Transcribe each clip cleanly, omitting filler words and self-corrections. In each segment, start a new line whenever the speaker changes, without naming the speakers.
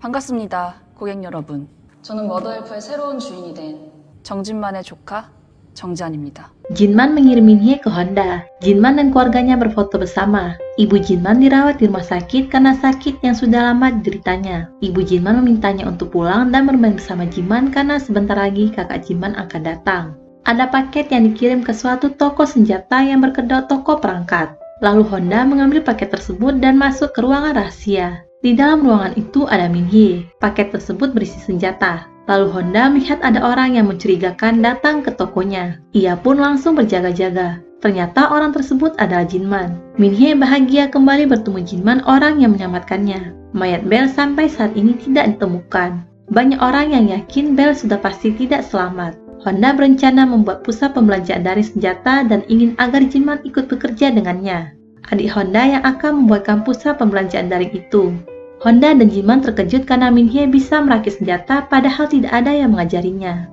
반갑습니다, 고객 여러분. 저는 머더헬프의 새로운 주인이 된 정진만의 조카, 정지안입니다.
Jinman mengirim Minhye ke Honda. Jinman dan keluarganya berfoto bersama. Ibu Jinman dirawat di rumah sakit karena sakit yang sudah lama dideritanya. Ibu Jinman memintanya untuk pulang dan bermain bersama Jinman karena sebentar lagi kakak Jinman akan datang. Ada paket yang dikirim ke suatu toko senjata yang berkedok toko perangkat. Lalu Honda mengambil paket tersebut dan masuk ke ruangan rahasia. Di dalam ruangan itu ada Minhye. Paket tersebut berisi senjata. Lalu Honda melihat ada orang yang mencurigakan datang ke tokonya. Ia pun langsung berjaga-jaga. Ternyata orang tersebut adalah Jinman. Minhye bahagia kembali bertemu Jinman, orang yang menyelamatkannya. Mayat Belle sampai saat ini tidak ditemukan. Banyak orang yang yakin Belle sudah pasti tidak selamat. Honda berencana membuat pusat pembelanjaan dari senjata dan ingin agar Jinman ikut bekerja dengannya. Adik Honda yang akan membuatkan pusat pembelanjaan daring itu. Honda dan Jinman terkejut karena Minhye bisa merakit senjata padahal tidak ada yang mengajarinya.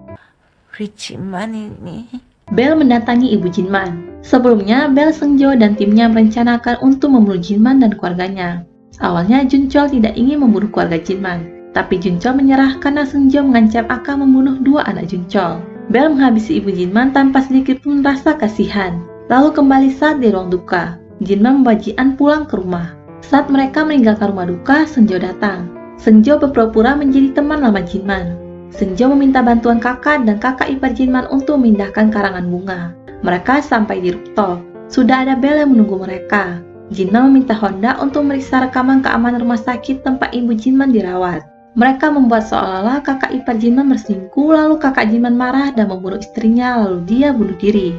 Jinman ini.
Belle mendatangi ibu Jinman. Sebelumnya, Belle, Seungjo dan timnya merencanakan untuk membunuh Jinman dan keluarganya. Awalnya Junchol tidak ingin membunuh keluarga Jinman, tapi Junchol menyerah karena Seungjo mengancam akan membunuh dua anak Junchol. Belle menghabisi ibu Jinman tanpa sedikit pun rasa kasihan. Lalu kembali saat di ruang duka. Jinman membawa Ji-an pulang ke rumah. Saat mereka meninggalkan rumah duka, Seungjo datang. Seungjo berpura-pura menjadi teman lama Jinman. Seungjo meminta bantuan kakak dan kakak ipar Jinman untuk memindahkan karangan bunga. Mereka sampai di rooftop. Sudah ada Belle yang menunggu mereka. Jinman meminta Honda untuk meriksa rekaman keamanan rumah sakit tempat ibu Jinman dirawat. Mereka membuat seolah-olah kakak ipar Jinman berselingkuh, lalu kakak Jinman marah dan membunuh istrinya, lalu dia bunuh diri.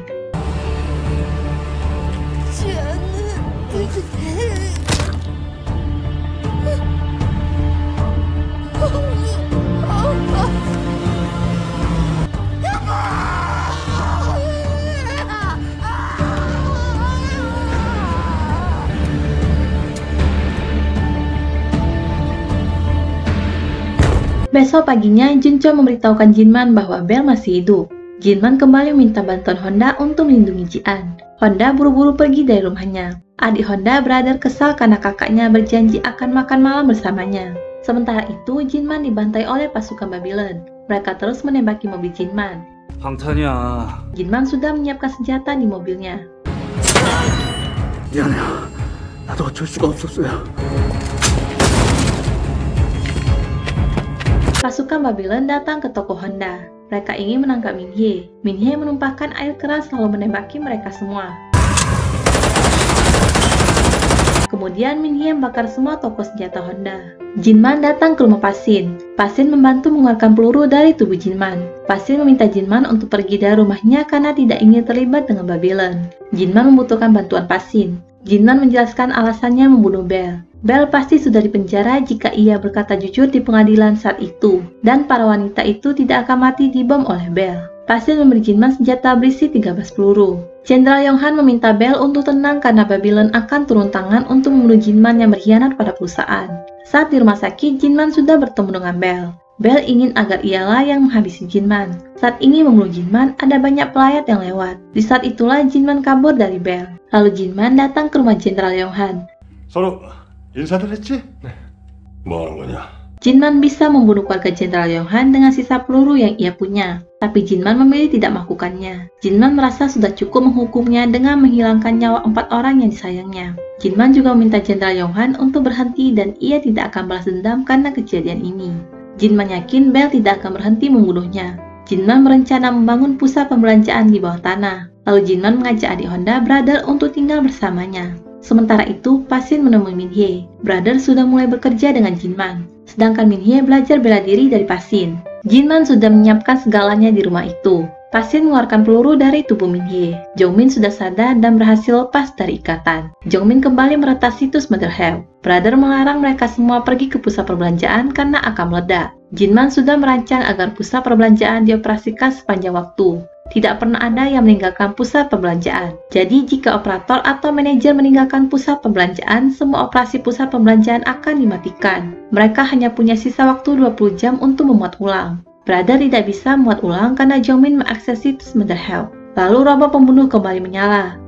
Besok paginya, Junchol memberitahukan Jinman bahwa Belle masih hidup. Jinman kembali meminta bantuan Honda untuk melindungi Ji-an. Honda buru-buru pergi dari rumahnya. Adik Honda, Brother, kesal karena kakaknya berjanji akan makan malam bersamanya. Sementara itu, Jinman dibantai oleh pasukan Babylon. Mereka terus menembaki mobil Jinman.
방탄이야.
Jinman sudah menyiapkan senjata di mobilnya.
미안해요. 나도 어쩔 수가 없었어요.
Pasukan Babylon datang ke toko Honda. Mereka ingin menangkap Minhye. Minhye menumpahkan air keras lalu menembaki mereka semua. Kemudian Minhye membakar semua toko senjata Honda. Jinman datang ke rumah Pasin. Pasin membantu mengeluarkan peluru dari tubuh Jinman. Pasin meminta Jinman untuk pergi dari rumahnya karena tidak ingin terlibat dengan Babylon. Jinman membutuhkan bantuan Pasin. Jinman menjelaskan alasannya membunuh Belle. Belle pasti sudah dipenjara jika ia berkata jujur di pengadilan saat itu, dan para wanita itu tidak akan mati dibom oleh Belle. Pasin memberi Jinman senjata berisi 13 peluru. Jenderal Yonghan meminta Belle untuk tenang karena Babylon akan turun tangan untuk membunuh Jinman yang berkhianat pada perusahaan. Saat di rumah sakit, Jinman sudah bertemu dengan Belle. Belle ingin agar ialah yang menghabisi Jinman. Saat ingin membunuh Jinman, ada banyak pelayat yang lewat. Di saat itulah Jinman kabur dari Belle. Lalu Jinman datang ke rumah Jenderal Yonghan.
서로 인사들 했지? 네. 뭐 하는 거냐?
Jinman bisa membunuh keluarga Jenderal Yonghan dengan sisa peluru yang ia punya. Tapi Jinman memilih tidak melakukannya. Jinman merasa sudah cukup menghukumnya dengan menghilangkan nyawa 4 orang yang disayangnya. Jinman juga meminta Jenderal Yonghan untuk berhenti dan ia tidak akan balas dendam karena kejadian ini. Jinman yakin Belle tidak akan berhenti membunuhnya. Jinman berencana membangun pusat pembelanjaan di bawah tanah. Lalu Jinman mengajak adik Honda, Brother, untuk tinggal bersamanya. Sementara itu, Pasin menemui Minhye. Brother sudah mulai bekerja dengan Jinman. Sedangkan Minhye belajar bela diri dari Pasin. Jinman sudah menyiapkan segalanya di rumah itu. Pasin mengeluarkan peluru dari tubuh Minhye. Jongmin sudah sadar dan berhasil lepas dari ikatan. Jongmin kembali meretas situs Motherhelp. Brother melarang mereka semua pergi ke pusat perbelanjaan karena akan meledak. Jinman sudah merancang agar pusat perbelanjaan dioperasikan sepanjang waktu. Tidak pernah ada yang meninggalkan pusat perbelanjaan. Jadi jika operator atau manajer meninggalkan pusat perbelanjaan, semua operasi pusat perbelanjaan akan dimatikan. Mereka hanya punya sisa waktu 20 jam untuk memuat ulang. Brother tidak bisa memuat ulang karena Jongmin mengakses situs Motherhelp. Lalu robot pembunuh kembali menyala.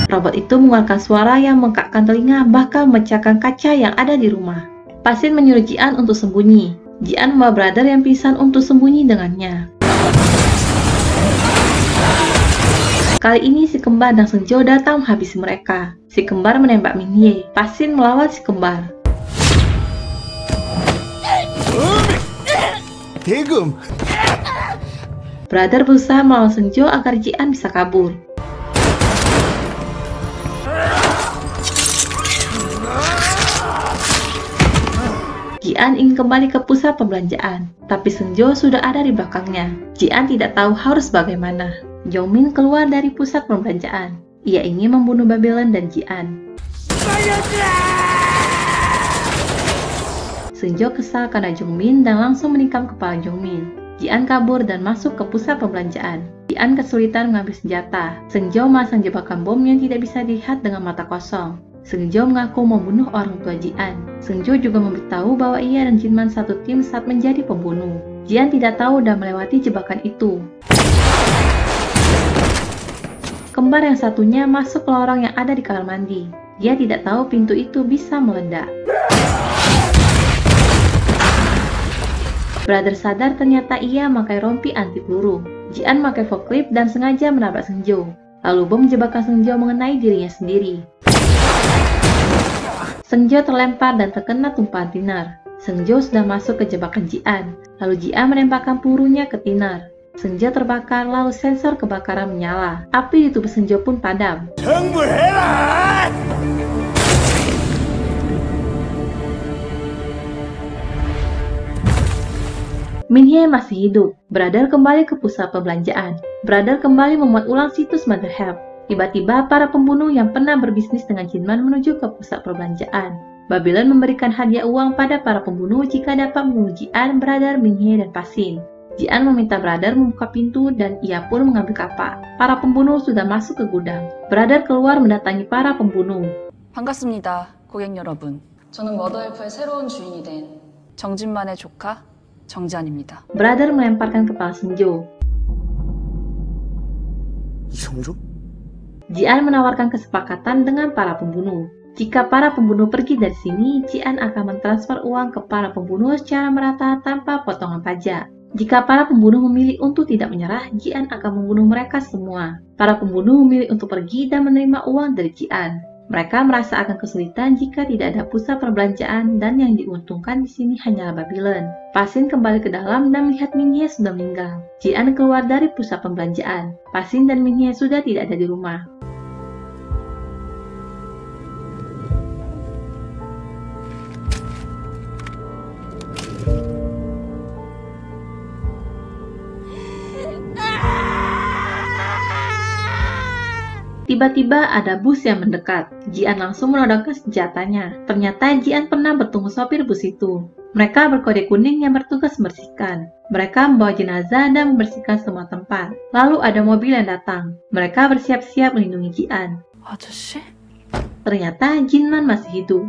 Robot itu mengeluarkan suara yang membengkakkan telinga, bahkan memecahkan kaca yang ada di rumah. Pasin menyuruh Jian untuk sembunyi. Jian membawa brother yang pingsan untuk sembunyi dengannya. Kali ini si kembar dan Senjo datang menghabisi mereka. Si kembar menembak Minhye. Pasin melawan si kembar.
대금!
Brother berusaha melawan Senjo agar Jian bisa kabur. Jian ingin kembali ke pusat perbelanjaan, tapi Senjo sudah ada di belakangnya. Jian tidak tahu harus bagaimana. Jongmin keluar dari pusat perbelanjaan. Ia ingin membunuh Babylon dan Jian. Senjo kesal karena Jongmin dan langsung menikam kepala Jongmin. Jian kabur dan masuk ke pusat perbelanjaan. Jian kesulitan mengambil senjata. Senjo memasang jebakan bom yang tidak bisa dilihat dengan mata kosong. Senjo mengaku membunuh orang tua Jian. Senjo juga memberitahu bahwa ia dan Jinman satu tim saat menjadi pembunuh. Jian tidak tahu dan melewati jebakan itu. Kembar yang satunya masuk ke lorong yang ada di kamar mandi. Dia tidak tahu pintu itu bisa meledak. Brother sadar ternyata ia memakai rompi anti peluru. Jian memakai forklift dan sengaja menabrak Senjo. Lalu bom jebakan Senjo mengenai dirinya sendiri. Senjo terlempar dan terkena tumpahan tinar. Senjo sudah masuk ke jebakan Jian. Lalu Jian menembakkan pelurunya ke tinar. Senjo terbakar lalu sensor kebakaran menyala. Api di tubuh Senjo pun padam.
정불해라!
Minhye masih hidup. Brother kembali ke pusat perbelanjaan. Brother kembali membuat ulang situs Mother Help. Tiba-tiba para pembunuh yang pernah berbisnis dengan Jinman menuju ke pusat perbelanjaan. Babylon memberikan hadiah uang pada para pembunuh jika dapat membunuh Jian, Brother, Minhye, dan Pasin. Jian meminta Brother membuka pintu dan ia pun mengambil kapak. Para pembunuh sudah masuk ke gudang. Brother keluar mendatangi para pembunuh.
반갑습니다, 고객 여러분. 저는 머더엘프의 새로운 주인이 된 정진만의 조카 정지안입니다.
Brother melemparkan kepala Senjo.
이성조?
Jian menawarkan kesepakatan dengan para pembunuh. Jika para pembunuh pergi dari sini, Jian akan mentransfer uang ke para pembunuh secara merata tanpa potongan pajak. Jika para pembunuh memilih untuk tidak menyerah, Jian akan membunuh mereka semua. Para pembunuh memilih untuk pergi dan menerima uang dari Jian. Mereka merasa akan kesulitan jika tidak ada pusat perbelanjaan dan yang diuntungkan di sini hanyalah Babylon. Pasin kembali ke dalam dan melihat Minhye sudah meninggal. Jian keluar dari pusat perbelanjaan. Pasin dan Minhye sudah tidak ada di rumah. Tiba-tiba ada bus yang mendekat. Jian langsung menodongkan senjatanya. Ternyata Jian pernah bertemu sopir bus itu. Mereka berkode kuning yang bertugas membersihkan. Mereka membawa jenazah dan membersihkan semua tempat. Lalu ada mobil yang datang. Mereka bersiap-siap melindungi Jian.
아저씨?
Ternyata Jinman masih hidup.